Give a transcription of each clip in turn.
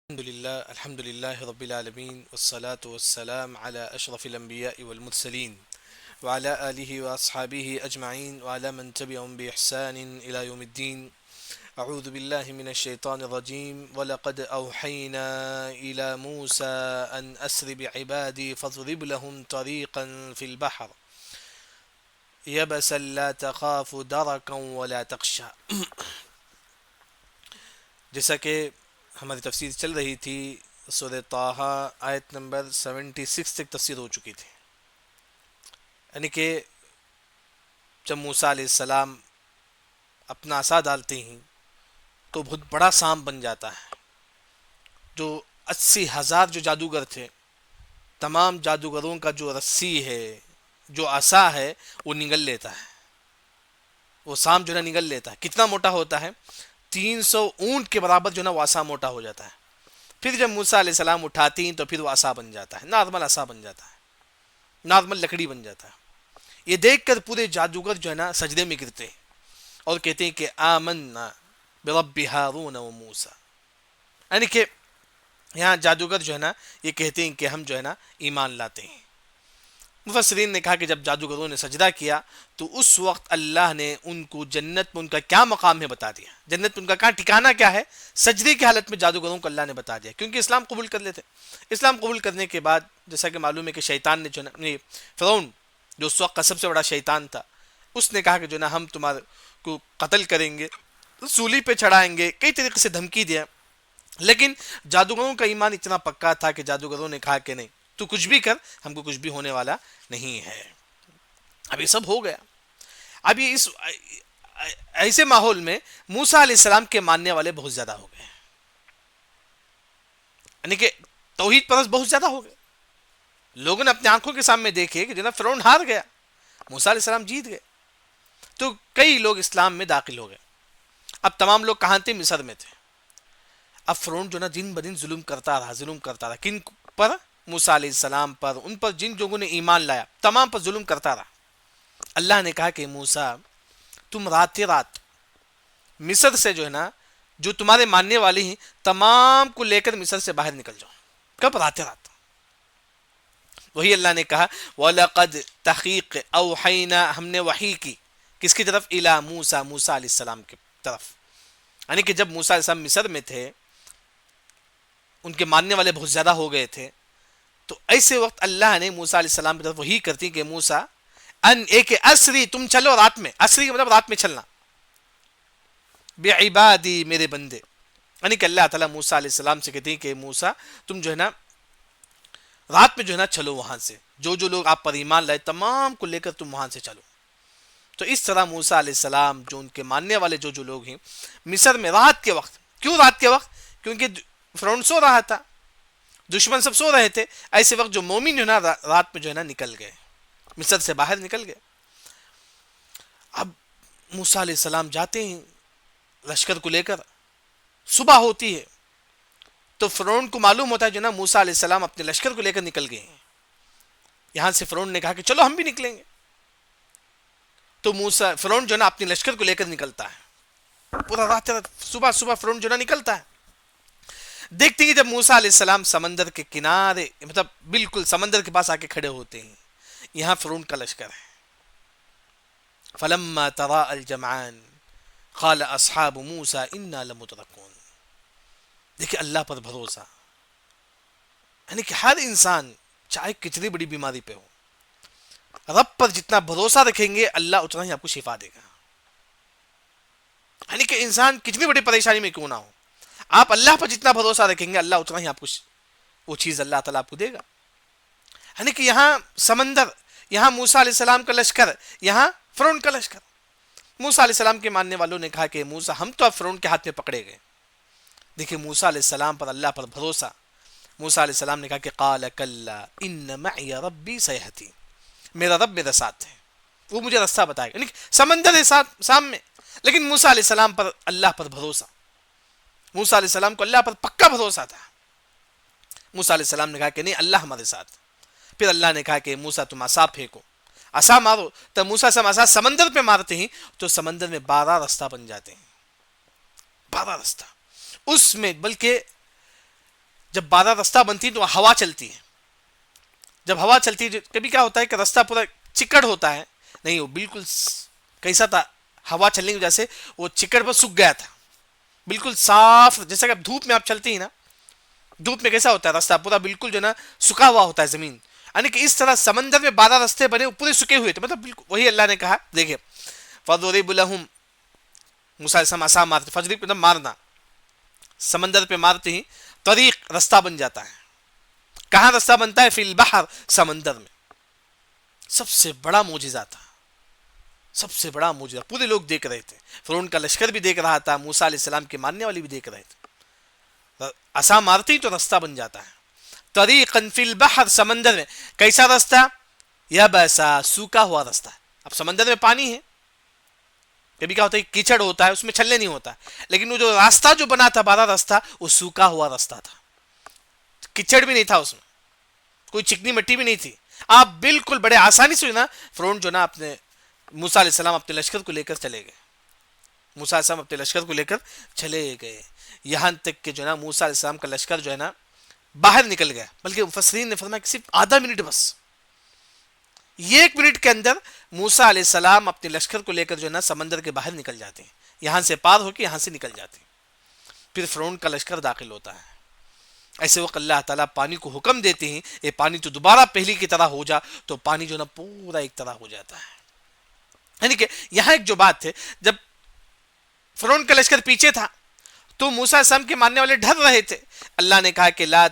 الحمد لله رب العالمين والصلاة والسلام على أشرف الأنبياء والمرسلين وعلى آله وأصحابه أجمعين وعلى من تبعهم بإحسان إلى يوم الدين. أعوذ بالله من الشيطان الرجيم. ولقد أوحينا إلى موسى أن أسر بعبادي فاضرب لهم طريقا في البحر يبسا لا تخاف دركا ولا تخشى. جیسا کہ ہماری تفسیر چل رہی تھی، سورہ طٰہٰ آیت نمبر 76 تک تفسیر ہو چکی تھی. یعنی کہ جب موسیٰ علیہ السلام اپنا عصا ڈالتے ہیں تو بہت بڑا سانپ بن جاتا ہے. جو 80,000 جو جادوگر تھے، تمام جادوگروں کا جو رسی ہے، جو عصا ہے، وہ نگل لیتا ہے. وہ سانپ جو ہے نگل لیتا ہے. کتنا موٹا ہوتا ہے؟ 300 اونٹ کے برابر جو ہے نا وہ عصا موٹا ہو جاتا ہے. پھر جب موسیٰ علیہ السلام اٹھاتی ہیں تو پھر وہ عصا بن جاتا ہے، نارمل عصا بن جاتا ہے، نارمل لکڑی بن جاتا ہے. یہ دیکھ کر پورے جادوگر جو ہے نا سجدے میں گرتے ہیں اور کہتے ہیں کہ آمنا برب ہارون و موسیٰ. یعنی کہ یہاں جادوگر جو ہے نا یہ کہتے ہیں کہ ہم جو ہے نا ایمان لاتے ہیں. مفسرین نے کہا کہ جب جادوگروں نے سجدہ کیا تو اس وقت اللہ نے ان کو جنت میں ان کا کیا مقام ہے بتا دیا. جنت میں ان کا کہاں ٹھکانہ کیا ہے، سجدے کی حالت میں جادوگروں کو اللہ نے بتا دیا، کیونکہ اسلام قبول کر لیتے. اسلام قبول کرنے کے بعد جیسا کہ معلوم ہے کہ شیطان نے جو ہے فرعون جو اس وقت کا سب سے بڑا شیطان تھا، اس نے کہا کہ جو نا ہم تمہارے کو قتل کریں گے، سولی پہ چڑھائیں گے، کئی طریقے سے دھمکی دیا. لیکن جادوگروں کا ایمان اتنا پکا تھا کہ جادوگروں نے کہا کہ نہیں، تو کچھ بھی کر، ہم کو کچھ بھی ہونے والا نہیں ہے. اب یہ سب ہو گیا. اب یہ اس ایسے ماحول میں موسیٰ علیہ السلام کے ماننے والے بہت زیادہ ہو گئے، یعنی کہ توحید پرست بہت زیادہ ہو گئے. لوگوں نے اپنے آنکھوں کے سامنے دیکھے کہ جناب فرعون ہار گیا، موسیٰ علیہ السلام جیت گئے. تو کئی لوگ اسلام میں داخل ہو گئے. اب تمام لوگ کہاں تھے؟ مصر میں تھے. اب فرعون جو نا دن بدن ظلم کرتا رہا. کن پر؟ موسیٰ علیہ السلام پر، ان پر جن لوگوں نے ایمان لایا، تمام پر ظلم کرتا رہا. اللہ نے کہا کہ موسیٰ تم رات رات مصر سے جو ہے نا جو تمہارے ماننے والے ہیں تمام کو لے کر مصر سے باہر نکل جاؤ. کب؟ رات رات. وہی اللہ نے کہا وَلَقَدْ تحقیق اوحینا، ہم نے وحی کی کس کی طرف؟ اِلَى موسیٰ، موسیٰ علیہ السلام کی طرف. یعنی کہ جب موسیٰ علیہ السلام مصر میں تھے، ان کے ماننے والے بہت زیادہ ہو گئے تھے، تو ایسے وقت اللہ نے موسیٰ علیہ السلام کی طرف وحی کرتی کہ موسیٰ ان ایک اسری، تم چلو رات میں. اسری کا مطلب رات میں چلنا. بعبادی، میرے بندے. یعنی کہ اللہ تعالیٰ موسیٰ علیہ السلام سے کہتے ہیں کہ موسیٰ تم جو ہے نا رات میں جو ہے نا چلو وہاں سے، جو لوگ آپ پر ایمان لائے تمام کو لے کر تم وہاں سے چلو. تو اس طرح موسیٰ علیہ السلام جو ان کے ماننے والے جو لوگ ہیں مصر میں رات کے وقت. کیوں رات کے وقت؟ کیونکہ فرعون سو رہا تھا، دشمن سب سو رہے تھے. ایسے وقت جو مومن جو ہے نا رات میں جو ہے نا نکل گئے، مصر سے باہر نکل گئے. اب موسیٰ علیہ السلام جاتے ہیں لشکر کو لے کر. صبح ہوتی ہے تو فرعون کو معلوم ہوتا ہے جو نا موسیٰ علیہ السلام اپنے لشکر کو لے کر نکل گئے ہیں. یہاں سے فرعون نے کہا کہ چلو ہم بھی نکلیں گے. تو فرعون جو ہے نا اپنے لشکر کو لے کر نکلتا ہے. پورا رات صبح فرعون جو ہے نا نکلتا ہے. دیکھتے ہیں جب موسیٰ علیہ السلام سمندر کے کنارے، مطلب بالکل سمندر کے پاس آ کے کھڑے ہوتے ہیں، یہاں فرعون کا لشکر ہے. فلما تراءى الجمعان قال اصحاب موسى انا لمدركون. دیکھیں اللہ پر بھروسہ، یعنی کہ ہر انسان چاہے کتنی بڑی بیماری پہ ہو، رب پر جتنا بھروسہ رکھیں گے اللہ اتنا ہی آپ کو شفا دے گا. یعنی کہ انسان کتنی بڑی پریشانی میں کیوں نہ ہو، آپ اللہ پر جتنا بھروسہ رکھیں گے اللہ اتنا ہی آپ کو وہ چیز اللہ تعالیٰ آپ کو دے گا. یعنی کہ یہاں سمندر، یہاں موسیٰ علیہ السلام کا لشکر، یہاں فرعون کا لشکر. موسیٰ علیہ السلام کے ماننے والوں نے کہا کہ موسیٰ ہم تو اب فرعون کے ہاتھ میں پکڑے گئے. دیکھیں موسیٰ علیہ السلام پر اللہ پر بھروسہ. موسیٰ علیہ السلام نے کہا کہ قال کلا ان معی ربی سیہدین، میرا رب میرے ساتھ ہے، وہ مجھے راستہ بتائے گا. یعنی سمندر ہے سامنے، لیکن موسیٰ علیہ السلام پر اللہ پر بھروسہ. موسیٰ علیہ السلام کو اللہ پر پکا بھروسہ تھا. موسیٰ علیہ السلام نے کہا کہ نہیں اللہ ہمارے ساتھ. پھر اللہ نے کہا کہ موسیٰ تم عصا پھینکو، عصا مارو. تب موسیٰ سے عصا سمندر پہ مارتے ہیں تو سمندر میں 12 رستہ بن جاتے ہیں. 12 رستہ اس میں، بلکہ جب بادہ راستہ بنتی ہے تو ہوا چلتی ہے. جب ہوا چلتی ہے کبھی کیا ہوتا ہے کہ راستہ پورا چکڑ ہوتا ہے, نہیں وہ بالکل کیسا تھا, ہوا چلنے کی وجہ سے وہ چکڑ پر سوکھ گیا تھا, بالکل صاف. جیسا کہ دھوپ میں آپ چلتے ہیں نا, دھوپ میں کیسا ہوتا ہے راستہ پورا بالکل جو ہے نا سکھا ہوا ہوتا ہے زمین, یعنی کہ اس طرح سمندر میں 12 راستے بنے پورے سکے ہوئے تھے. مطلب بالکل وہی اللہ نے کہا, دیکھیں فَضْرِبْ لَهُمْ, موسیٰ علیہ السلام عصا مارتے, فضرب مطلب مارنا, سمندر پہ مارتے ہی طریق راستہ بن جاتا ہے. کہاں راستہ بنتا ہے؟ فی البحر, سمندر میں. سب سے بڑا معجزہ تھا, سب سے بڑا معجزہ. پورے لوگ دیکھ رہے تھے, فرعون کا لشکر بھی دیکھ رہا تھا, موسیٰ علیہ السلام کے ماننے والے بھی دیکھ رہے تھے. عصا مارتے ہی تو راستہ بن جاتا ہے. طریقاً فی البحر, سمندر میں. کیسا راستہ؟ یبسا, سوکھا ہوا راستہ. اب سمندر میں پانی ہے, کبھی کیا ہوتا ہے کیچڑ ہوتا ہے, اس میں چلنے نہیں ہوتا, لیکن وہ جو راستہ جو بنا تھا 12 راستہ, وہ سوکھا ہوا راستہ تھا. کیچڑ بھی نہیں تھا اس میں, کوئی چکنی مٹی بھی نہیں تھی. آپ بالکل بڑے آسانی سے نا فرعون جو نا اپنے موسیٰ علیہ السلام اپنے لشکر کو لے کر چلے گئے. موسیٰ علیہ السلام اپنے لشکر کو لے کر چلے گئے, یہاں تک کہ جو نا موسیٰ علیہ السلام کا لشکر جو ہے نا باہر نکل گیا. بلکہ مفسرین نے فرمایا کہ صرف آدھا منٹ بس, یہ 1 منٹ کے اندر موسیٰ علیہ السلام اپنے لشکر کو لے کر جو ہے نا سمندر کے باہر نکل جاتے ہیں, یہاں سے پار ہو کے یہاں سے نکل جاتے ہیں. پھر فرعون کا لشکر داخل ہوتا ہے. ایسے وقت اللہ تعالیٰ پانی کو حکم دیتے ہیں, یہ پانی تو دوبارہ پہلی کی طرح ہو جا, تو پانی جو نا پورا ایک طرح ہو جاتا ہے. یعنی کہ یہاں ایک جو بات ہے, جب فرعون کا لشکر پیچھے تھا تو موسیٰ علیہ السلام کے ماننے والے ڈر رہے تھے. اللہ نے کہا کہ لا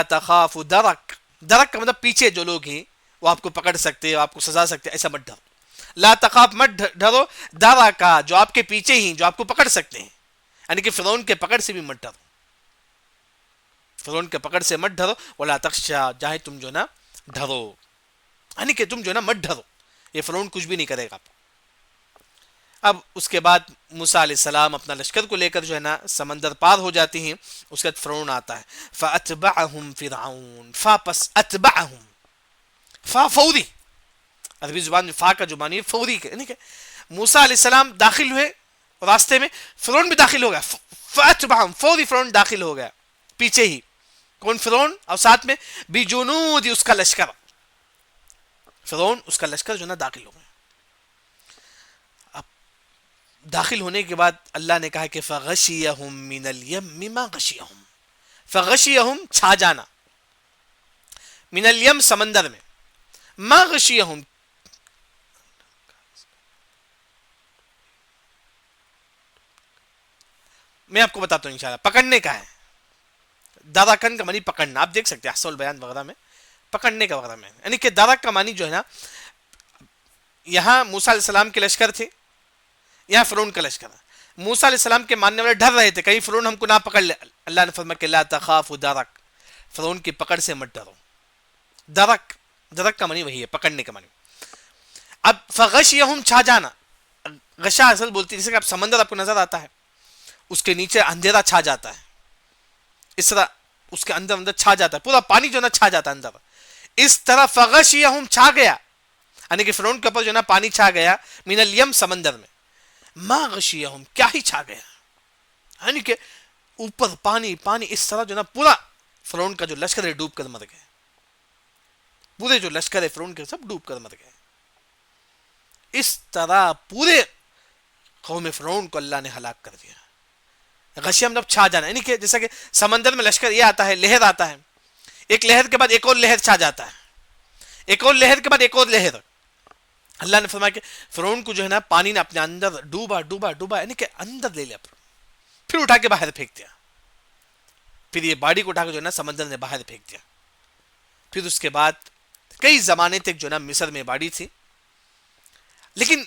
تخاف درک, درک کا مطلب پیچھے جو لوگ ہیں وہ آپ کو پکڑ سکتے, آپ کو سزا سکتے, ایسا مت ڈرو. لا تخاف, مت ڈرو, درا کا جو آپ کے پیچھے ہی جو آپ کو پکڑ سکتے ہیں, یعنی کہ فرعون کے پکڑ سے بھی مت ڈرو, فرعون کے پکڑ سے مت ڈرو. ولا تخشا, جاہے تم جو نا ڈرو, یعنی کہ تم جو نا مت ڈرو, یہ فرعون کچھ بھی نہیں کرے گا آپ. اب اس کے بعد موسیٰ علیہ السلام اپنا لشکر کو لے کر جو ہے نا سمندر پار ہو جاتی ہیں. اس کے بعد فرعون آتا ہے. فَأَتْبَعَهُمْ فِرْعَوْنُ, فا پس اتبعہم, فا فوری, عربی زبان میں فا کا جو معنی ہے فوری کے, یعنی کہ موسیٰ علیہ السلام داخل ہوئے راستے میں, فرعون بھی داخل ہو گیا. فَأَتْبَعَهُمْ, فوری فرعون داخل ہو گیا پیچھے ہی. کون؟ فرعون, اور ساتھ میں بِجُنُودِ, اس کا لشکر. فرعون اس کا لشکر جو نا داخل ہو گیا. اب داخل ہونے کے بعد اللہ نے کہا کہ فَغَشِيَهُم مِّنَ الْيَمِّ مَا غَشِيَهُم, فَغَشِيَهُم چھا جانا, من الیم سمندر میں, ما غشیہم میں آپ کو بتاتا ہوں انشاءاللہ. پکڑنے کا ہے, داراکن کا معنی پکڑنا, آپ دیکھ سکتے ہیں احسن البیان وغیرہ میں پکڑنے کا وغیرہ میں, یعنی کہ دارک کا معنی جو ہے نا, یہاں موسیٰ علیہ السلام کے لشکر تھے, یہاں فرعون کا لشکر ہے. موسیٰ علیہ السلام کے ماننے والے ڈر رہے تھے کہیں فرعون ہم کو نہ پکڑ لے. اللہ نے فرمایا کہ لا تخافوا درک, فرعون کی پکڑ سے مت ڈرو. درک, درک کا معنی وہی ہے, پکڑنے کا معنی. اب فغشیہم, چھا جانا, غشا اصل بولتی ہے جیسے کہ آپ سمندر آپ کو نظر آتا ہے, اس کے نیچے اندھیرا چھا جاتا ہے, اس طرح اس کے اندر اندر چھا جاتا ہے, پورا پانی جو نا چھا جاتا ہے اندر, اس طرح فغشیہم چھا گیا, یعنی کہ فرعون کے اوپر جو نا پانی چھا گیا, من الیم سمندر میں, ما غشیہم کیا ہی چھا گیا, یعنی کہ اوپر پانی پانی, اس طرح جو نا پورا فرعون کا جو لشکر ہے ڈوب کر مر گئے, پورے جو لشکر ہے فرعون کے سب ڈوب کر مر گئے. اس طرح پورے قوم فرعون کو اللہ نے ہلاک کر دیا. غشیہ مطلب چھا جانا, یعنی کہ جیسا کہ سمندر میں لشکر یہ آتا ہے, لہر آتا ہے, ایک لہر کے بعد ایک اور لہر چھا جاتا ہے, ایک اور لہر کے بعد ایک اور لہر. اللہ نے فرمایا کہ فرعون کو جو ہے نا پانی نے اپنے اندر ڈوبا ڈوبا ڈوبا, یعنی کہ اندر لے لیا, پھر اٹھا کے باہر پھینک دیا. پھر یہ باڑی کو اٹھا کے جو ہے نا سمندر نے باہر پھینک دیا. پھر اس کے بعد کئی زمانے تک جو نا مصر میں باڑی تھی. لیکن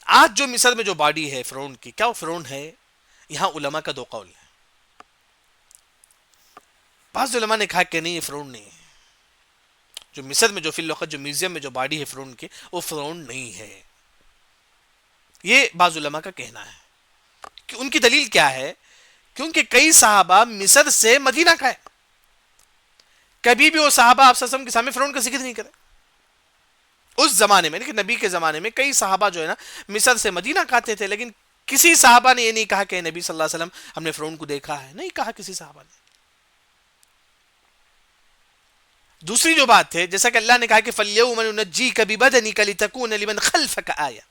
آج جو مصر میں جو باڑی ہے فرعون کی, کیا وہ فرعون ہے؟ یہاں علماء کا 2 قول ہے. بعض علماء نے کہا کہ نہیں, یہ فرعون نہیں ہے. جو مصر میں جو فی الوقت جو میوزیم میں جو باڑی ہے فرعون کی, وہ فرعون نہیں ہے. یہ بعض علماء کا کہنا ہے. کہ ان کی دلیل کیا ہے؟ کیونکہ کئی صحابہ مصر سے مدینہ کا ہے, کبھی بھی وہ صحابہ آپ صلی اللہ علیہ وسلم کے سامنے فرعون کا ذکر نہیں کرے. اس زمانے میں, لیکن نبی کے زمانے میں کئی صحابہ جو ہے نا مصر سے مدینہ کا آتے تھے, لیکن کسی صحابہ نے یہ نہیں کہا کہ نبی صلی اللہ علیہ وسلم ہم نے فرعون کو دیکھا ہے, نہیں کہا کسی صحابہ نے. دوسری جو بات ہے، جیسا کہ اللہ نے کہا کہ فَالْيَوْمَ نُنَجِّيكَ بِبَدَنِكَ لِتَكُونَ لِمَنْ خَلْفَكَ آیَةً،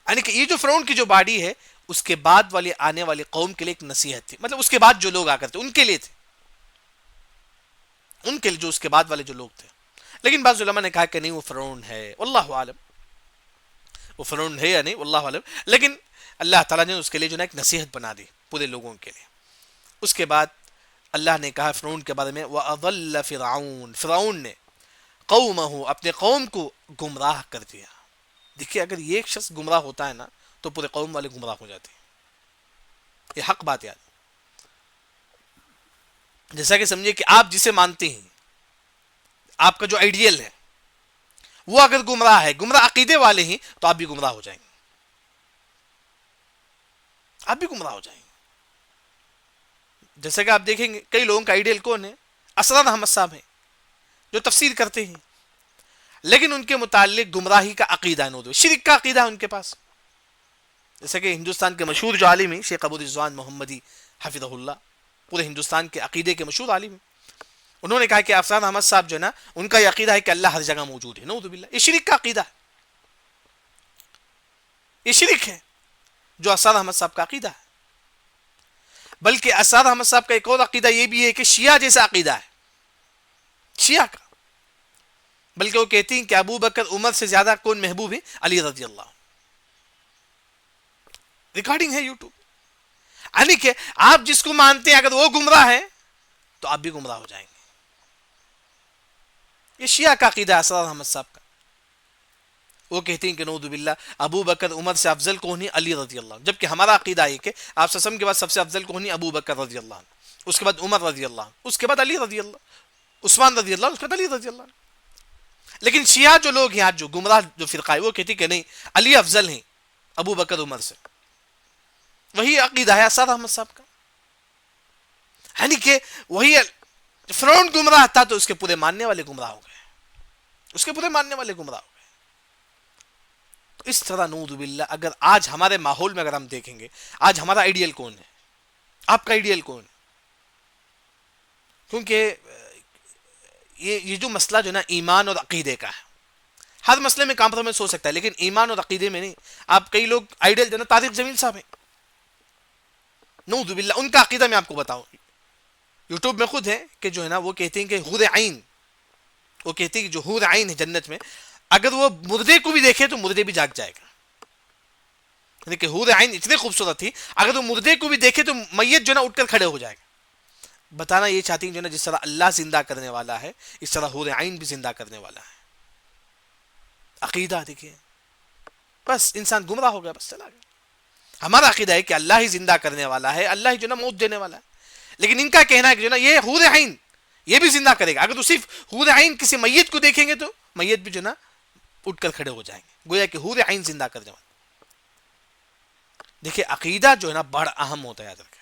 یعنی کہ یہ جو فرعون کی جو باڈی ہے اس کے بعد والی آنے والی قوم کے لیے ایک نصیحت تھی، مطلب اس کے بعد جو لوگ آ کر تھے ان کے لیے تھے، ان کے لیے جو اس کے بعد والے جو لوگ تھے. لیکن بعض علماء نے کہا کہ نہیں وہ فرعون ہے، واللہ عالم وہ فرعون ہے یا نہیں، واللہ عالم. لیکن اللہ تعالیٰ نے اس کے لیے جو نا ایک نصیحت بنا دی پورے لوگوں کے لیے. اس کے بعد اللہ نے کہا فرعون کے بارے میں وَأَضَلَّ فِرْعَوْنُ، فرعون نے قومہ اپنے قوم کو گمراہ کر دیا. دیکھیے اگر یہ ایک شخص گمراہ ہوتا ہے نا تو پورے قوم والے گمراہ ہو جاتے ہیں. یہ حق بات یاد. جیسا کہ سمجھے کہ آپ جسے مانتے ہیں، آپ کا جو آئیڈیل ہے وہ اگر گمراہ ہے، گمراہ عقیدے والے ہیں، تو آپ بھی گمراہ ہو جائیں گے، آپ بھی گمراہ ہو جائیں گے. جیسا کہ آپ دیکھیں گے کئی لوگوں کا آئیڈیل کون ہے؟ اسرار احمد صاحب ہیں جو تفسیر کرتے ہیں، لیکن ان کے متعلق گمراہی کا عقیدہ ہے، شرک کا عقیدہ ہے ان کے پاس. جیسا کہ ہندوستان کے مشہور جو عالم ہیں شیخ ابو رضوان محمدی حفظہ اللہ، پورے ہندوستان کے عقیدے کے مشہور عالم ہیں، انہوں نے کہا کہ افسان احمد صاحب جو ہے نا ان کا یہ عقیدہ ہے کہ اللہ ہر جگہ موجود ہے. نعوذ باللہ، یہ شرک کا عقیدہ ہے، یہ شرک ہے جو افسان احمد صاحب کا عقیدہ ہے. بلکہ اسرار احمد صاحب کا ایک اور عقیدہ یہ بھی ہے کہ شیعہ جیسا عقیدہ ہے شیعہ کا. بلکہ وہ کہتی ہیں کہ ابو بکر عمر سے زیادہ کون محبوب ہے؟ علی رضی اللہ. ریکارڈنگ ہے یوٹیوب. یعنی کہ آپ جس کو مانتے ہیں اگر وہ گمراہ ہے تو آپ بھی گمراہ ہو جائیں گے. یہ شیعہ کا عقیدہ ہے اسرار احمد صاحب کا. وہ کہتے ہیں کہ نعوذ باللہ ابو بکر عمر سے افضل کون ہے؟ علی رضی اللہ. جبکہ ہمارا عقیدہ ہے کہ آپ سسم کے بعد سب سے افضل کون ہے؟ ابو بکر رضی اللہ عنہ، اس کے بعد عمر رضی اللہ عنہ، اس کے بعد علی رضی اللہ، عثمان رضی اللہ عنہ، اس کے بعد علی رضی اللہ عنہ. لیکن شیعہ جو لوگ ہیں آج جو گمراہ جو فرقہ ہے وہ کہتے ہیں کہ نہیں علی افضل ہیں ابو بکر عمر سے. وہی عقیدہ ہے اسرار احمد صاحب کا. یعنی کہ وہی فرعون گمراہ تھا تو اس کے پورے ماننے والے گمراہ ہو گئے، اس کے پورے ماننے والے گمراہ ہو گئے. تو اس طرح نعوذ باللہ اگر آج ہمارے ماحول میں اگر ہم دیکھیں گے آج ہمارا آئیڈیل کون ہے، آپ کا آئیڈیل کون ہے؟ کیونکہ یہ جو مسئلہ جو ہے نا ایمان اور عقیدے کا ہے، ہر مسئلے میں کمپرومائز ہو سکتا ہے لیکن ایمان اور عقیدے میں نہیں. آپ کئی لوگ آئیڈیل جو ہے نا طارق جمیل صاحب ہیں، نعوذ باللہ ان کا عقیدہ میں آپ کو بتاؤں، یوٹیوب میں خود ہے کہ جو ہے نا وہ کہتے ہیں کہ حور عین، وہ کہتے ہیں کہ جو حور عین ہے جنت میں اگر وہ مردے کو بھی دیکھے تو مردے بھی جاگ جائے گا. یعنی کہ حور عین اتنی خوبصورت تھی اگر وہ مردے کو بھی دیکھے تو میت جو ہے نا اٹھ کر کھڑے ہو جائے گا. بتانا یہ چاہتی ہیں جو ہے نا جس طرح اللہ زندہ کرنے والا ہے اس طرح حور عین بھی زندہ کرنے والا ہے. عقیدہ دیکھیے، بس انسان گمراہ ہو گیا، بس چلا گیا. ہمارا عقیدہ ہے کہ اللہ ہی زندہ کرنے والا ہے، اللہ ہی جو ہے نا موت دینے والا ہے. لیکن ان کا کہنا ہے کہ جو ہے نا یہ حور عین یہ بھی زندہ کرے گا. اگر تو صرف حور عین کسی میت کو دیکھیں گے تو میت بھی جو ہے نا اٹھ کر کھڑے ہو جائیں گے، گویا کہ حور عین زندہ کرنے والا. دیکھیں عقیدہ جو ہے نا بڑا اہم ہوتا ہے یاد رکھیں.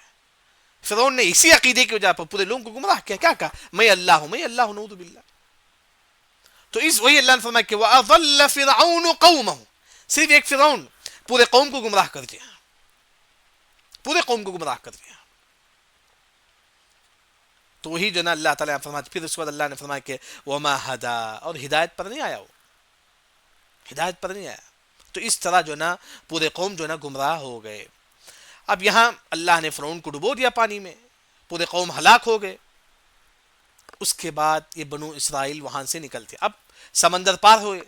فرعون نے اسی عقیدے کی وجہ پر پورے لوگوں کو گمراہ کیا. کیا کہا؟ میں اللہ ہوں، میں اللہ ہوں. نعوذ باللہ. تو اس وہی اللہ نے فرمایا کہ وَأَضَلَّ فِرْعَوْنُ قَوْمَهُ، صرف ایک فرعون پورے قوم کو گمراہ کر دیا، پورے قوم کو گمراہ کر دیا. تو وہی جو نا اللہ تعالیٰ نے فرمایا، پھر اس کے بعد اللہ نے فرمایا کہ وَمَا هَدَى، اور ہدایت پر نہیں آیا، وہ ہدایت پر نہیں آیا. تو اس طرح جو نا پورے قوم جو نا گمراہ ہو گئے. اب یہاں اللہ نے فرعون کو ڈبو دیا پانی میں، پورے قوم ہلاک ہو گئے. اس کے بعد یہ بنو اسرائیل وہاں سے نکلتے، اب سمندر پار ہوئے.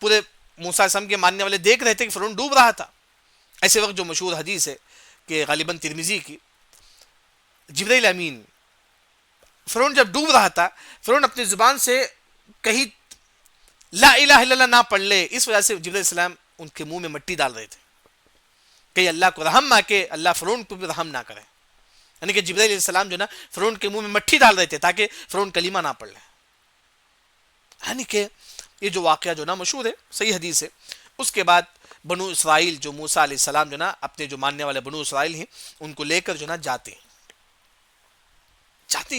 پورے موسیٰ علیہ السلام کے ماننے والے دیکھ رہے تھے کہ فرعون ڈوب رہا تھا. ایسے وقت جو مشہور حدیث ہے کہ غالباً ترمذی کی، جبرائیل امین فرعون جب ڈوب رہا تھا، فرعون اپنی زبان سے کہیں لا الہ الا اللہ نہ پڑھ لے، اس وجہ سے جبرائیل السلام ان کے منہ میں مٹی ڈال رہے تھے کہ اللہ کو رحم نہ کہ اللہ فرعون کو بھی رحم نہ کرے. یعنی کہ جبرائیل علیہ السلام جو نا فرعون کے منہ میں مٹی ڈال رہے تھے تاکہ فرعون کلمہ نہ پڑھ لے. یعنی کہ یہ جو واقعہ جو نا مشہور ہے، صحیح حدیث ہے. اس کے بعد بنو اسرائیل جو موسیٰ علیہ السلام جو نا اپنے جو ماننے والے بنو اسرائیل ہیں ان کو لے کر جو نا جاتے ہیں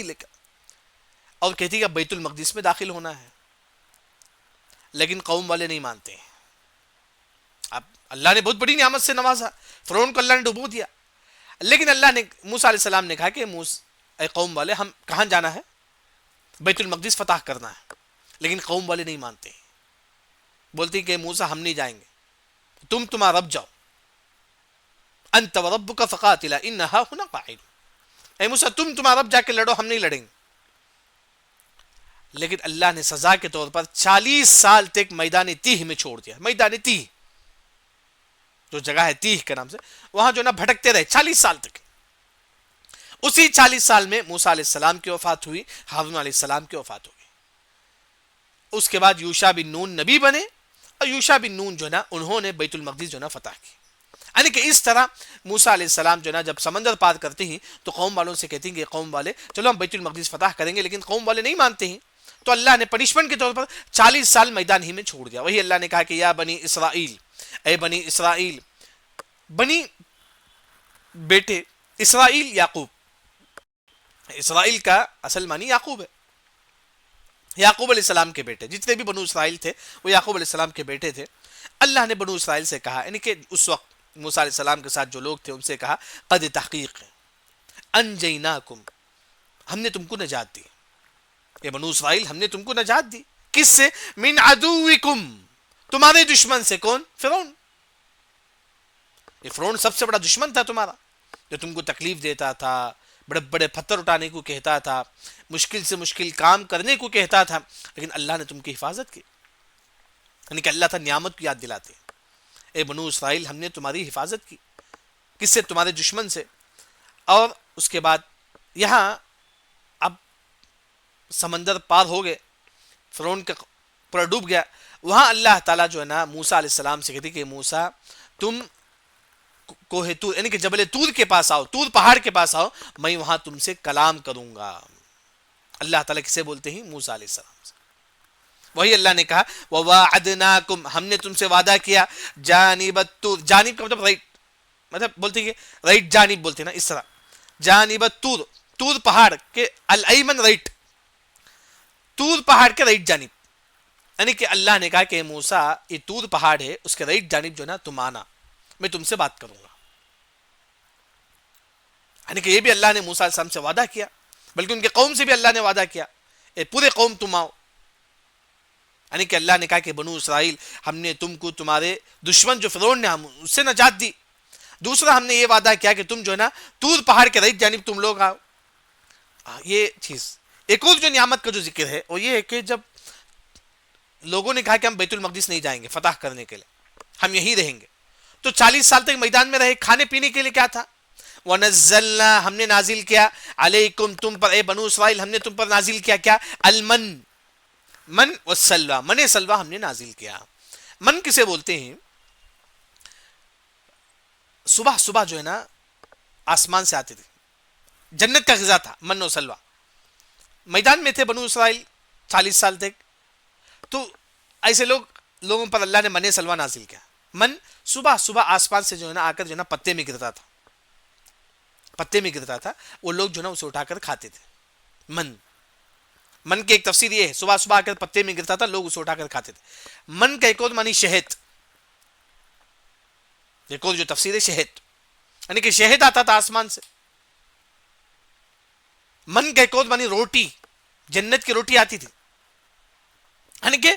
لے کر، اور کہتی ہے کہ بیت المقدس میں داخل ہونا ہے. لیکن قوم والے نہیں مانتے ہیں. اب اللہ نے بہت بڑی نعمت سے نوازا، فرعون کو اللہ نے ڈبو دیا، لیکن اللہ نے موسیٰ علیہ السلام نے کہا کہ اے قوم والے ہم کہاں جانا ہے؟ بیت المقدس فتح کرنا ہے، لیکن قوم والے نہیں مانتے، بولتے ہیں کہ موسیٰ ہم نہیں جائیں گے، تم تمہارا رب جاؤ، انت وربک فقاتلا ان ہاہنا قاعدون، اے موسیٰ تم تمہارا رب جا کے لڑو، ہم نہیں لڑیں گے۔ لیکن اللہ نے سزا کے طور پر 40 سال تک میدان تیہ میں چھوڑ دیا، میدان تیہ جو جگہ ہے تیہ کے نام سے، وہاں جو نا بھٹکتے رہے 40 سال تک۔ اسی 40 سال میں موسیٰ علیہ السلام کی وفات ہوئی، ہارون علیہ السلام کی وفات ہوئی۔ اس کے بعد یوشع بن نون نبی بنے، اور یوشع بن نون جو نا انہوں نے بیت المقدس جو نا فتح کی۔ یعنی کہ اس طرح موسیٰ علیہ السلام جو نا جب سمندر پار کرتے ہیں تو قوم والوں سے کہتے ہیں کہ قوم والے چلو ہم بیت المقدس فتح کریں گے، لیکن قوم والے نہیں مانتے ہیں، تو اللہ نے پنشمنٹ کے طور پر 40 سال میدان ہی میں چھوڑ دیا۔ وہی اللہ نے کہا کہ یا بنی اسرائیل، اے بنی اسرائیل، بنی بیٹے، اسرائیل یعقوب، اسرائیل کا اصل معنی یعقوب ہے، یعقوب علیہ السلام کے بیٹے، جتنے بھی بنو اسرائیل تھے وہ یعقوب علیہ السلام کے بیٹے تھے۔ اللہ نے بنو اسرائیل سے کہا، یعنی کہ اس وقت موسیٰ علیہ السلام کے ساتھ جو لوگ تھے ان سے کہا قد تحقیق انجیناکم، ہم نے تم کو نجات دی، یہ بنو اسرائیل ہم نے تم کو نجات دی، کس سے؟ من عدوکم، تمہارے دشمن سے، کون؟ فرعون۔ یہ فرعون سب سے بڑا دشمن تھا تمہارا، جو تم کو تکلیف دیتا تھا، بڑے بڑے پتھر اٹھانے کو کہتا تھا، مشکل سے مشکل کام کرنے کو کہتا تھا، لیکن اللہ نے تم کی حفاظت کی۔ یعنی کہ اللہ تھا نعمت کی یاد دلاتے، اے بنو اسرائیل ہم نے تمہاری حفاظت کی، کس سے؟ تمہارے دشمن سے۔ اور اس کے بعد یہاں اب سمندر پار ہو گئے، فرعون کا پورا ڈوب گیا، وہاں اللہ تعالیٰ جو ہے نا موسیٰ علیہ السلام سے کہتے کہ موسیٰ تم کوہ طور یعنی کہ جبل طور کے پاس آؤ، طور پہاڑ کے پاس آؤ، میں وہاں تم سے کلام کروں گا۔ اللہ تعالیٰ کسے بولتے ہیں؟ موسیٰ علیہ السلام سے۔ وہی اللہ نے کہا وَوَاعَدْنَاكُمْ، ہم نے تم سے وعدہ کیا، جانب الطور، جانب کا مطلب رائٹ، مطلب بولتے ہیں کہ رائٹ جانب بولتے ہیں نا، اس طرح جانب الطور، طور پہاڑ کے الایمن رائٹ، طور پہاڑ کے رائٹ جانب، یعنی کہ اللہ نے کہا کہ موسیٰ یہ طور پہاڑ ہے، اس کے رائٹ جانب جو نا تم آنا، میں تم سے بات کروں گا۔ یعنی کہ یہ بھی اللہ نے موسیٰ علیہ السلام سے وعدہ کیا، بلکہ ان کے قوم سے بھی اللہ نے وعدہ کیا، اے پورے قوم تم آؤ۔ یعنی کہ اللہ نے کہا کہ بنو اسرائیل ہم نے تم کو تمہارے دشمن جو فرعون نے ہم اس سے نجات دی۔ دوسرا ہم نے یہ وعدہ کیا کہ تم جو ہے نا طور پہاڑ کے رائٹ جانب تم لوگ آؤ۔ یہ چیز ایک اور جو نعمت کا جو ذکر ہے وہ یہ ہے کہ جب لوگوں نے کہا کہ ہم بیت المقدس نہیں جائیں گے فتح کرنے کے لیے، ہم یہی رہیں گے، تو 40 سال تک میدان میں رہے، کھانے پینے کے لیے کیا تھا؟ وَنَزَّلْنَا، ہم نے نازل کیا، عَلَيْكُمْ، تم پر، اے بنو اسرائیل ہم نے تم پر نازل کیا کیا؟ المن، من والسلوى، من سلوى ہم نے نازل کیا۔ من کسے بولتے ہیں؟ صبح صبح جو ہے نا آسمان سے آتے تھے، جنت کا غذا تھا من و سلوى۔ میدان میں تھے بنو اسرائیل 40 سال تک، تو ایسے لوگوں پر اللہ نے من سلوى نازل کیا۔ من صبح صبح آسمان سے جو ہے نا آ کر جو ہے نا پتے میں گرتا تھا، پتے میں گرتا تھا، وہ لوگ جو ہے نا اسے اٹھا کر کھاتے تھے۔ من کی ایک تفسیر یہ ہے، صبح صبح آ کر پتے میں گرتا تھا، لوگ اسے اٹھا کر کھاتے تھے۔ من کا ایک اور معنی شہد، ایک اور جو تفسیر ہے شہد، یعنی کہ شہد آتا تھا آسمان سے۔ من کا ایک اور معنی روٹی، جنت کی روٹی آتی تھی۔ یعنی کہ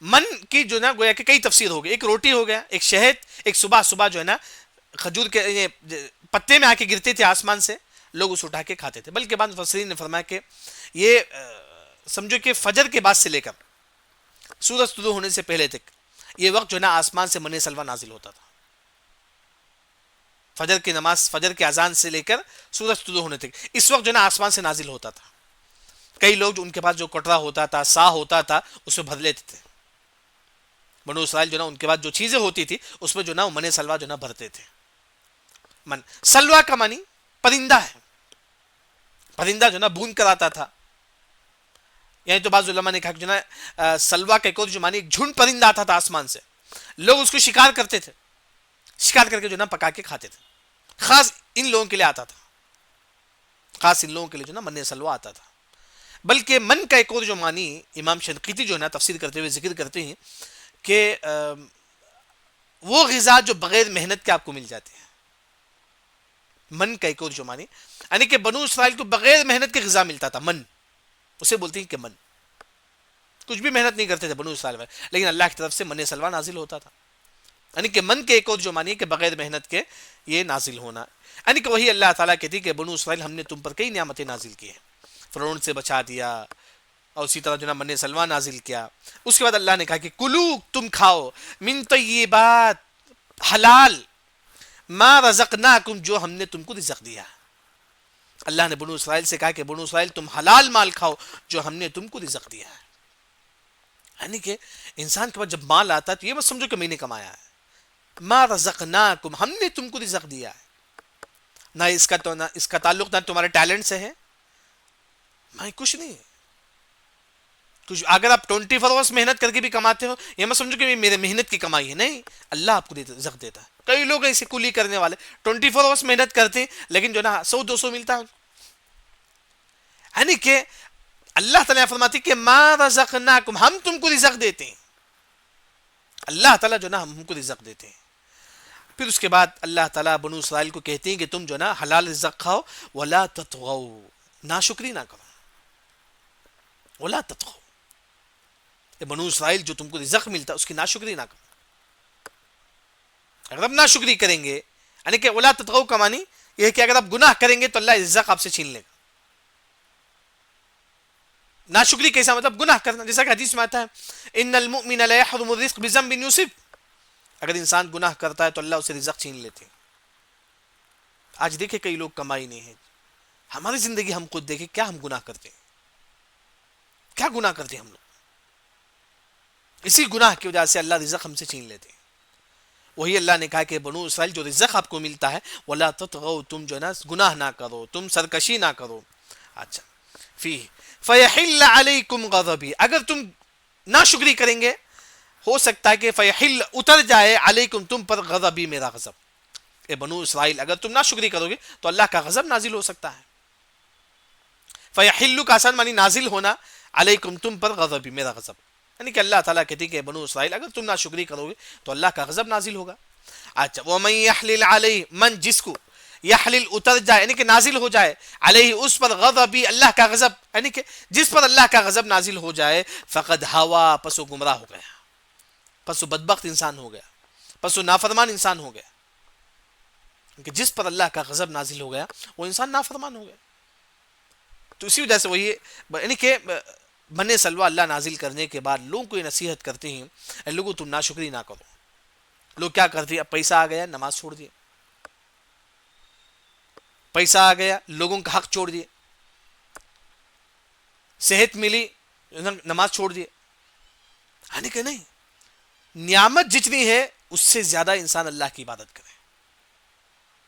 من کی جو نا گویا کہ کئی تفسیر ہو گئی، ایک روٹی ہو گیا، ایک شہد، ایک صبح صبح جو ہے نا کھجور کے پتے میں آ کے گرتے تھے آسمان سے، لوگ اسے اٹھا کے کھاتے تھے۔ بلکہ بعض مفسرین نے فرمایا کہ یہ سمجھو کہ فجر کے بعد سے لے کر سورج طلوع ہونے سے پہلے تک یہ وقت جو ہے نا آسمان سے من سلوى نازل ہوتا تھا۔ فجر کی نماز، فجر کی اذان سے لے کر سورج طلوع ہونے تک اس وقت جو ہے نا آسمان سے نازل ہوتا تھا۔ کئی لوگ جو ان کے پاس جو کٹرا ہوتا تھا، سا ہوتا تھا، اس میں بھر لیتے تھے۔ بنو اسرائیل جو نا ان کے پاس جو چیزیں ہوتی تھی اس میں جو نا من سلوى جو نا بھرتے تھے۔ من سلوى کا معنی پرندہ ہے، پرندہ جو نا بون کر آتا تھا۔ یعنی تو بعض علماء نے کہا کہ جو نا سلوى کا ایک اور جو معنی ایک جھنڈ پرندہ آتا تھا آسمان سے، لوگ اس کو شکار کرتے تھے، شکار کر کے جو نا پکا کے کھاتے تھے۔ خاص ان لوگوں کے لیے آتا تھا، خاص ان لوگوں کے لیے جو نا من سلوى آتا تھا۔ بلکہ من کا ایک اور جو معنی امام شنقیطی جو ہے نا تفسیر کرتے ہوئے ذکر کرتے ہیں کہ وہ غذا جو بغیر محنت کے آپ کو مل جاتے ہیں۔ من کا ایک اور جو معنی یعنی کہ بنو اسرائیل کو بغیر محنت کے غذا ملتا تھا، من اسے بولتے ہیں کہ من. کچھ بھی محنت نہیں کرتے تھے بنو اسرائیل میں، لیکن اللہ کی طرف سے من سلوا نازل ہوتا تھا. یعنی کہ من کے ایک اور جو معنی ہے کہ بغیر محنت کے یہ نازل ہونا. یعنی کہ وہی اللہ تعالیٰ کہتی کہ بنو اسرائیل ہم نے تم پر کئی نعمتیں نازل کی ہیں، فرعون سے بچا دیا، اور اسی طرح جو نا من سلوا نازل کیا. اس کے بعد اللہ نے کہا کہ کلو تم کھاؤ من طیبات حلال ما رزقناکم جو ہم نے تم کو رزق دیا. اللہ نے بنو اسرائیل سے کہا کہ بنو اسرائیل تم حلال مال کھاؤ جو ہم نے تم کو رزق دیا ہے. یعنی کہ انسان کے پاس جب مال آتا ہے تو یہ مت سمجھو کہ میں نے کمایا ہے. ما رزقناکم ہم نے تم کو رزق دیا ہے. نہ اس کا تعلق نہ تمہارے ٹیلنٹ سے ہے، میں کچھ نہیں. کچھ اگر آپ 24 آورس محنت کر کے بھی کماتے ہو، یہ مت سمجھو کہ میرے محنت کی کمائی ہے، نہیں، اللہ آپ کو رزق دیتا ہے. کئی لوگ ایسے کلی کرنے والے 24 آورس محنت کرتے ہیں لیکن جو نا 100-200 ملتا ہے. یعنی کہ اللہ تعالیٰ فرماتی کہ ما رزقناکم ہم تم کو رزق دیتے ہیں. اللہ تعالیٰ جو نا ہم کو رزق دیتے ہیں. پھر اس کے بعد اللہ تعالیٰ بنو اسرائیل کو کہتے ہیں کہ تم جو نا حلال رزق کھاؤ ولا تطغوا، ناشکری نہ کرو. ولا تطغوا، بنو اسرائیل جو تم کو رزق ملتا اس کی ناشکری نہ کرو. اگر آپ ناشکری کریں گے، یعنی کہ ولا تطغوا کا معنی یہ ہے کہ اگر آپ گناہ کریں گے تو اللہ رزق آپ سے چھین لے گا. ناشکری کیسا مطلب گناہ کرنا، جیسا کہ حدیث میں آتا ہے ان المؤمن لا يحرم الرزق بذنب يصب، اگر انسان گناہ کرتا ہے تو اللہ اسے رزق چھین لیتے. آج دیکھیں کئی لوگ کمائی نہیں ہے. ہماری زندگی ہم خود دیکھیں کیا ہم گناہ کرتے ہیں، کیا گناہ کرتے ہیں ہم لوگ. اسی گناہ کی وجہ سے اللہ رزق ہم سے چھین لیتے ہیں. وہی اللہ نے کہا کہ بنو اسرائیل جو رزق آپ کو ملتا ہے ولا تطغوا، تم جو ہے نا گناہ نہ کرو، تم سرکشی نہ کرو. اچھا فی فیحل علیکم غضبی، اگر تم ناشکری کریں گے ہو سکتا ہے کہ فیحل اتر جائے علیکم تم پر غضبی میرا غضب. اے بنو اسرائیل اگر تم ناشکری کرو گے تو اللہ کا غضب نازل ہو سکتا ہے. فیحل کا آسان معنی نازل ہونا، علیکم تم پر غضبی میرا غضب. یعنی کہ اللہ تعالیٰ کہتی کہ بنو اسرائیل اگر تم ناشکری کرو گے تو اللہ کا غضب نازل ہوگا. اچھا ومن یحلل علیہ، من جس کو یحلل اتر جائے یعنی کہ نازل ہو جائے، علیہ اس پر غضبی اللہ کا غضب، یعنی کہ جس پر اللہ کا غضب نازل ہو جائے فقد ہوا پس وہ گمراہ ہو گیا، پس وہ بدبخت انسان ہو گیا، پس وہ نافرمان انسان ہو گیا. کہ جس پر اللہ کا غضب نازل ہو گیا وہ انسان نافرمان ہو گیا. تو اسی وجہ سے وہی یعنی کہ من سلوا اللہ نازل کرنے کے بعد لوگوں کو یہ نصیحت کرتے ہیں اے لوگوں تم ناشکری نہ کرو. لوگ کیا کرتے ہیں، اب پیسہ آ گیا نماز چھوڑ دیے، پیسہ آ گیا لوگوں کا حق چھوڑ دیے، صحت ملی نماز چھوڑ دیے. یعنی کہ نہیں، نعمت جتنی ہے اس سے زیادہ انسان اللہ کی عبادت کرے،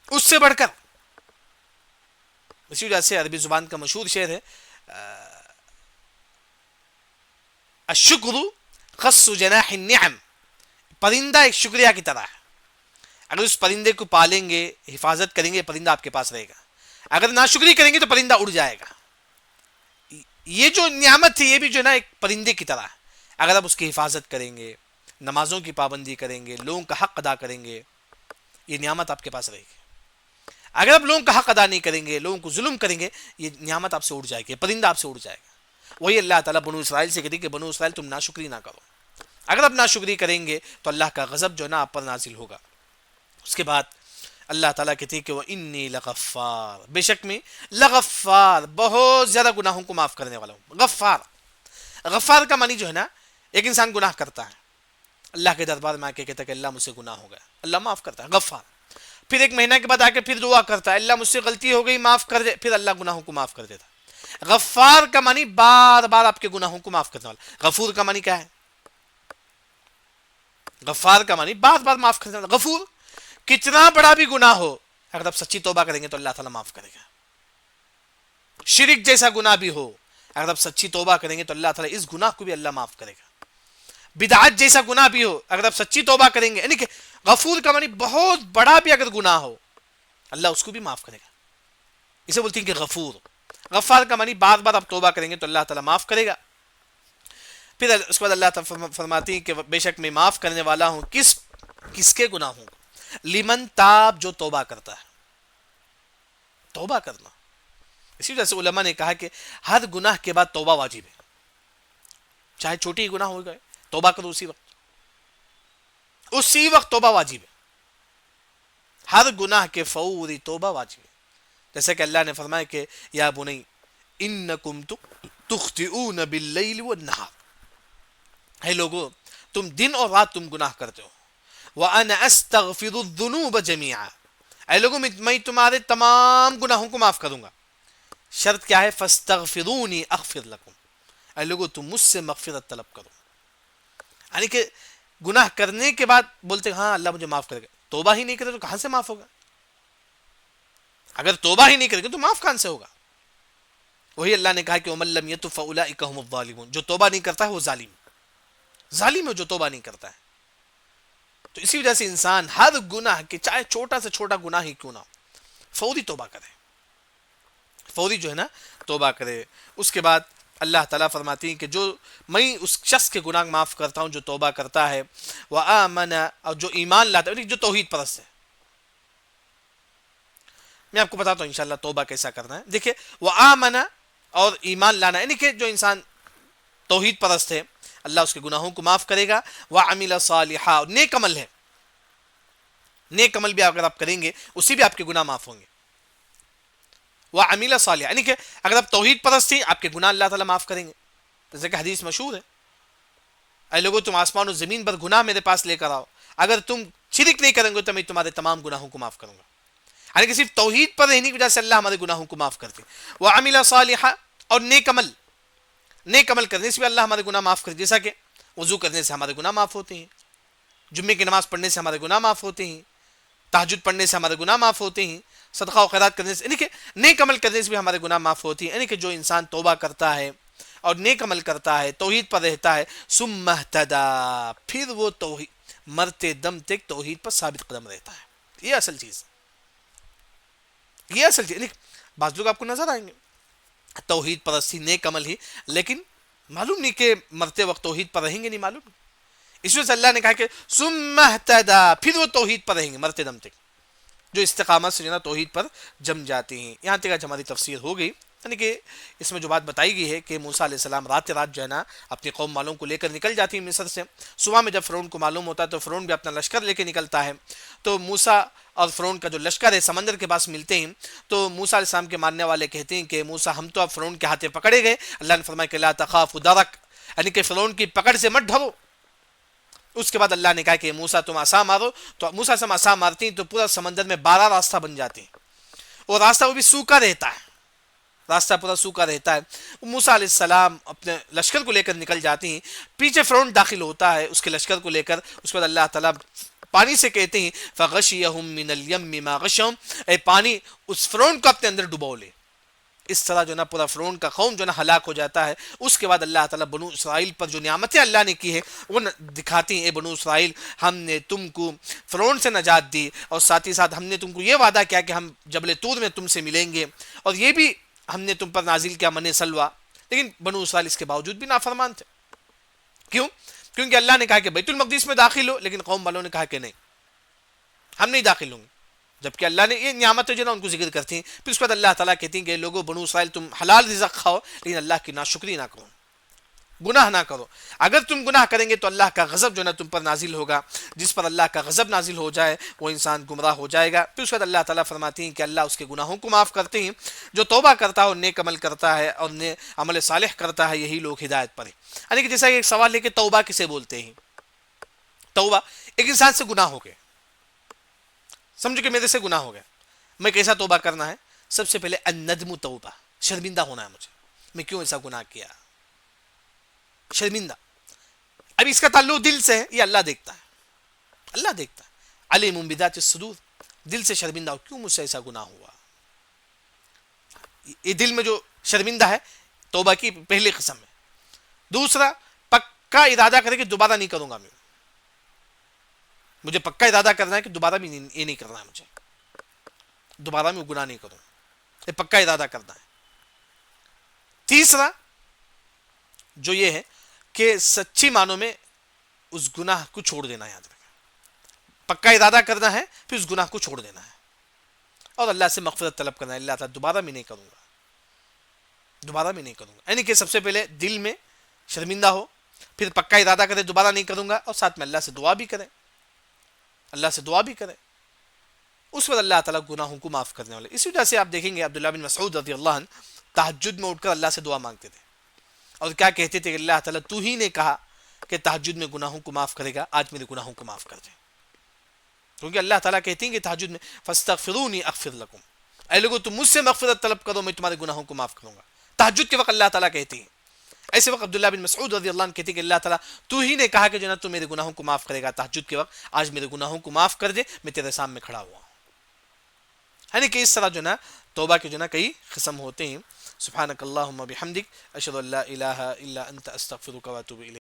اس سے بڑھ کر. اسی وجہ سے عربی زبان کا مشہور شعر ہے الشکر خص جناح النعم، پرندہ ایک شکریہ کی طرح ہے. اگر اس پرندے کو پالیں گے، حفاظت کریں گے، پرندہ آپ کے پاس رہے گا. اگر ناشکری کریں گے تو پرندہ اڑ جائے گا. یہ جو نعمت ہے یہ بھی جو ہے نا ایک پرندے کی طرح ہے. اگر آپ اس کی حفاظت کریں گے، نمازوں کی پابندی کریں گے، لوگوں کا حق ادا کریں گے، یہ نعمت آپ کے پاس رہے گی. اگر آپ لوگوں کا حق ادا نہیں کریں گے، لوگوں کو ظلم کریں گے، یہ نعمت آپ سے اڑ جائے گی، پرندہ آپ سے اڑ جائے گا. وہی اللہ تعالیٰ بنو اسرائیل سے کہتی کہ بنو اسرائیل تم ناشکری نہ کرو. اگر آپ ناشکری کریں گے تو اللہ کا غضب جو ہے نا آپ پر نازل ہوگا. اس کے بعد اللہ تعالیٰ کہتی کہ وَإِنِّي لَغَفَّارٌ، بے شک میں لغفار بہت زیادہ گناہوں کو معاف کرنے والا ہوں. غفار، غفار کا معنی جو ہے نا ایک انسان گناہ کرتا ہے، اللہ کے دربار میں آ کے کہتا ہے کہ اللہ مجھ سے گناہ ہو گیا، اللہ معاف کرتا ہے، غفار. پھر ایک مہینہ کے بعد آ کے پھر دعا کرتا ہے اللہ مجھ سے غلطی ہو گئی معاف کر دے، پھر اللہ گناہوں کو معاف کر دیتا. غفار کا معنی بار بار آپ کے گناہوں کو معاف کرنے والا. غفور کا معنی کیا ہے؟ غفار کا معنی بار بار معاف کرنے والا. غفور کتنا بڑا بھی گناہ ہو اگر آپ سچی توبہ کریں گے تو اللہ تعالیٰ معاف کرے گا. شرک جیسا گناہ بھی ہو اگر آپ سچی توبہ کریں گے تو اللہ تعالیٰ اس گناہ کو بھی اللہ معاف کرے گا. بدعت جیسا گناہ بھی ہو اگر آپ سچی توبہ کریں گے، یعنی کہ غفور کا معنی بہت بڑا بھی اگر گناہ ہو اللہ اس کو بھی معاف کرے گا. اسے بولتے ہیں کہ غفور. غفار کا معنی بار بار آپ توبہ کریں گے تو اللہ تعالیٰ معاف کرے گا. پھر اس کے بعد اللہ تعالیٰ فرماتی ہے کہ بے شک میں معاف کرنے والا ہوں کس کے گناہوں کو؟ لمن تاب، جو توبہ کرتا ہے. توبہ کرنا اسی وجہ سے علماء نے کہا کہ ہر گناہ کے بعد توبہ واجب ہے، چاہے چھوٹی گناہ ہو گئے توبہ کرو اسی وقت توبہ واجب ہے، ہر گناہ کے فوری توبہ واجب ہے. جیسے کہ اللہ نے فرمایا کہ یا بنی انکم تخطئون باللیل والنہار، ہے لوگو تم دن اور رات تم گناہ کرتے ہو، وانا استغفر الذنوب جميعا، اے لوگو میں تمہارے تمام گناہوں کو معاف کروں گا. شرط کیا ہے؟ فاستغفرونی اغفر لکم، اے لوگو تم مجھ سے مغفرت طلب کرو. یعنی کہ گناہ کرنے کے بعد بولتے ہاں اللہ مجھے معاف کرے گا، توبہ ہی نہیں کرے تو کہاں سے معاف ہوگا؟ اگر توبہ ہی نہیں کرے گا تو معاف کہاں سے ہوگا؟ وہی اللہ نے کہا کہ ومن لم یتب فاولئک هم الظالمون، جو توبہ نہیں کرتا ہے وہ ظالم ہے جو توبہ نہیں کرتا ہے. تو اسی وجہ سے انسان ہر گناہ کے، چاہے چھوٹا سے چھوٹا گناہ ہی کیوں نہ ہو، فوری توبہ کرے، فوری جو ہے نا توبہ کرے. اس کے بعد اللہ تعالیٰ فرماتی ہیں کہ جو میں اس شخص کے گناہ معاف کرتا ہوں جو توبہ کرتا ہے، وآمن، اور جو ایمان لاتا ہے، جو توحید پرست ہے. میں آپ کو بتاتا ہوں انشاءاللہ توبہ کیسا کرنا ہے. دیکھیں وآمن اور ایمان لانا، یعنی کہ جو انسان توحید پرست ہے اللہ اس کے گناہوں کو معاف کرے گا. وعمل صالحا، اور نیک عمل ہے، نیک عمل بھی اگر آپ کریں گے اسی بھی آپ کے گناہ معاف ہوں گے. وعمل صالحا، یعنی کہ اگر آپ توحید پرست ہیں آپ کے گناہ اللہ تعالیٰ معاف کریں گے. جیسے کہ حدیث مشہور ہے، اے لوگو تم آسمان و زمین پر گناہ میرے پاس لے کر آؤ، اگر تم شرک نہیں کریں گے تو میں تمہارے تمام گناہوں کو معاف کروں گا. یعنی کہ صرف توحید پر رہنے کی وجہ سے اللہ ہمارے گناہوں کو معاف کرتے. وعمل صالحا، اور نیک عمل کرنے سے بھی اللہ ہمارے گناہ معاف کرتے. جیسا کہ وضو کرنے سے ہمارے گناہ معاف ہوتے ہیں، جمعے کی نماز پڑھنے سے ہمارے گناہ معاف ہوتے ہیں، تہجد پڑھنے سے ہمارے گناہ معاف ہوتے ہیں، صدقہ و خیرات کرنے سے، یعنی کہ نیک عمل کرنے سے بھی ہمارے گناہ معاف ہوتی ہیں. یعنی کہ جو انسان توبہ کرتا ہے اور نیک عمل کرتا ہے، توحید پر رہتا ہے، ثم اہتدی، پھر وہ توحید مرتے دم تک توحید پر ثابت قدم رہتا ہے. یہ اصل چیز، یعنی بعض لوگ آپ کو نظر آئیں گے توحید پرستی نیک عمل ہی، لیکن معلوم نہیں کہ مرتے وقت توحید پر رہیں گے، نہیں معلوم. اس وجہ سے اللہ نے کہا کہ ثم اہتدی، پھر وہ توحید پر رہیں گے مرتے دم تک، جو استقامت سے جو نا توحید پر جم جاتے ہیں. یہاں تک آج ہماری تفسیر ہو گئی. یعنی کہ اس میں جو بات بتائی گئی ہے کہ موسیٰ علیہ السلام رات جو ہے نا اپنی قوم والوں کو لے کر نکل جاتی ہیں مصر سے. صبح میں جب فرعون کو معلوم ہوتا ہے تو فرعون بھی اپنا لشکر لے کے نکلتا ہے. تو موسیٰ اور فرعون کا جو لشکر ہے سمندر کے پاس ملتے ہیں. تو موسیٰ علیہ السلام کے ماننے والے کہتے ہیں کہ موسیٰ ہم تو اب فرعون کے ہاتھے پکڑے گئے. اللہ نے فرمایا کہ لا تخافوا درک، یعنی کہ فرعون کی پکڑ سے مت ڈرو. اس کے بعد اللہ نے کہا کہ موسیٰ تم عصا مارو. تو موسیٰ سے عصا مارتی ہیں تو پورا سمندر میں 12 راستہ بن جاتے ہیں، اور راستہ وہ بھی سوکھا رہتا ہے، راستہ پورا سوکھا رہتا ہے. موسیٰ علیہ السلام اپنے لشکر کو لے کر نکل جاتے ہیں، پیچھے فرعون داخل ہوتا ہے اس کے لشکر کو لے کر. اس کے بعد اللہ تعالیٰ پانی سے کہتے ہیں فغشیہم من الیم ما غشہم، اے پانی اس فرعون کو اپنے اندر ڈبو لے. اس طرح جو نا پورا فرعون کا قوم جو نا ہلاک ہو جاتا ہے. اس کے بعد اللہ تعالیٰ بنو اسرائیل پر جو نعمتیں اللہ نے کی ہے وہ دکھاتی ہیں. اے بنو اسرائیل، ہم نے تم کو فرعون سے نجات دی، اور ساتھ ہی ساتھ ہم نے تم کو یہ وعدہ کیا کہ ہم جبل طور میں تم سے ملیں گے، اور یہ بھی ہم نے تم پر نازل کیا من سلوہ. لیکن بنو اسرائیل اس کے باوجود بھی نافرمان تھے. کیوں؟ کیونکہ اللہ نے کہا کہ بیت المقدس میں داخل ہو، لیکن قوم والوں نے کہا کہ نہیں، ہم نہیں داخل ہوں گے. جبکہ اللہ نے یہ نعمتیں جو نا ان کو ذکر کرتی ہیں. پھر اس کے بعد اللہ تعالیٰ کہتی ہیں کہ لوگوں بنو اسرائیل تم حلال رزق کھاؤ لیکن اللہ کی ناشکری نہ کرو، گناہ نہ کرو. اگر تم گناہ کریں گے تو اللہ کا غضب جو نا تم پر نازل ہوگا. جس پر اللہ کا غضب نازل ہو جائے وہ انسان گمراہ ہو جائے گا. پھر اس کے بعد اللہ تعالیٰ فرماتی ہیں کہ اللہ اس کے گناہوں کو معاف کرتے ہیں. جو توبہ کرتا ہے اور نیک عمل کرتا ہے اور عمل صالح کرتا ہے یہی لوگ ہدایت پر ہیں. یعنی کہ جیسا ایک سوال ہے کہ توبہ کسے بولتے ہیں؟ توبہ ایک انسان سے گناہ ہو گئے، سمجھو کہ میرے سے گناہ ہو گیا، میں کیسا توبہ کرنا ہے؟ سب سے پہلے الندم توبہ، شرمندہ ہونا ہے مجھے، میں کیوں ایسا گناہ کیا، شرمندہ. اب اس کا تعلق دل سے ہے، یہ اللہ دیکھتا ہے، اللہ دیکھتا ہے. علیم بذات الصدور، دل سے شرمندہ ہو کیوں مجھ سے ایسا گناہ ہوا. یہ دل میں جو شرمندہ ہے توبہ کی پہلی قسم ہے. دوسرا پکا ارادہ کرے کہ دوبارہ نہیں کروں گا، مجھے پکا ارادہ کرنا ہے کہ دوبارہ بھی یہ نہیں کرنا ہے، مجھے دوبارہ میں گناہ نہیں کروں، یہ پکا ارادہ کرنا ہے. تیسرا جو یہ ہے کہ سچی معنوں میں اس گناہ کو چھوڑ دینا. یاد رکھیں، پکا ارادہ کرنا ہے پھر اس گناہ کو چھوڑ دینا ہے اور اللہ سے مغفرت طلب کرنا ہے، اللہ تعالیٰ دوبارہ میں نہیں کروں گا. دوبارہ میں نہیں کروں گا. یعنی کہ سب سے پہلے دل میں شرمندہ ہو, پھر پکا ارادہ کرے دوبارہ نہیں کروں گا, اور ساتھ میں اللہ سے دعا بھی کرے, اللہ سے دعا بھی کرے. اس وقت اللہ تعالیٰ گناہوں کو معاف کرنے والے. اسی وجہ سے آپ دیکھیں گے عبداللہ بن مسعود رضی اللہ عنہ تہجد میں اٹھ کر اللہ سے دعا مانگتے تھے, اور کیا کہتے تھے کہ اللہ تعالیٰ تو ہی نے کہا کہ تہجد میں گناہوں کو معاف کرے گا, آج میرے گناہوں کو معاف کر دے. کیونکہ اللہ تعالیٰ کہتے ہیں کہ تہجد میں فاستغفرونی اغفر لکم, اے لوگو تم مجھ سے مغفرت طلب کرو میں تمہارے گناہوں کو معاف کروں گا. تہجد کے وقت اللہ تعالیٰ کہتے ہیں. ایسے وقت عبداللہ بن مسعود رضی اللہ عنہ کہتے ہیں کہ اللہ تعالیٰ تو ہی نے کہا کہ جو نا تو میرے گناہوں کو معاف کرے گا تہجد کے وقت, آج میرے گناہوں کو معاف کر دے, میں تیرے سامنے کھڑا ہوا ہوں. یعنی کہ اس طرح جو نا توبہ کے جو نا کئی قسم ہوتے ہیں. سبحانک اللہم بحمدک اشہد ان لا الہ الا انت استغفرک و اتوب الیک.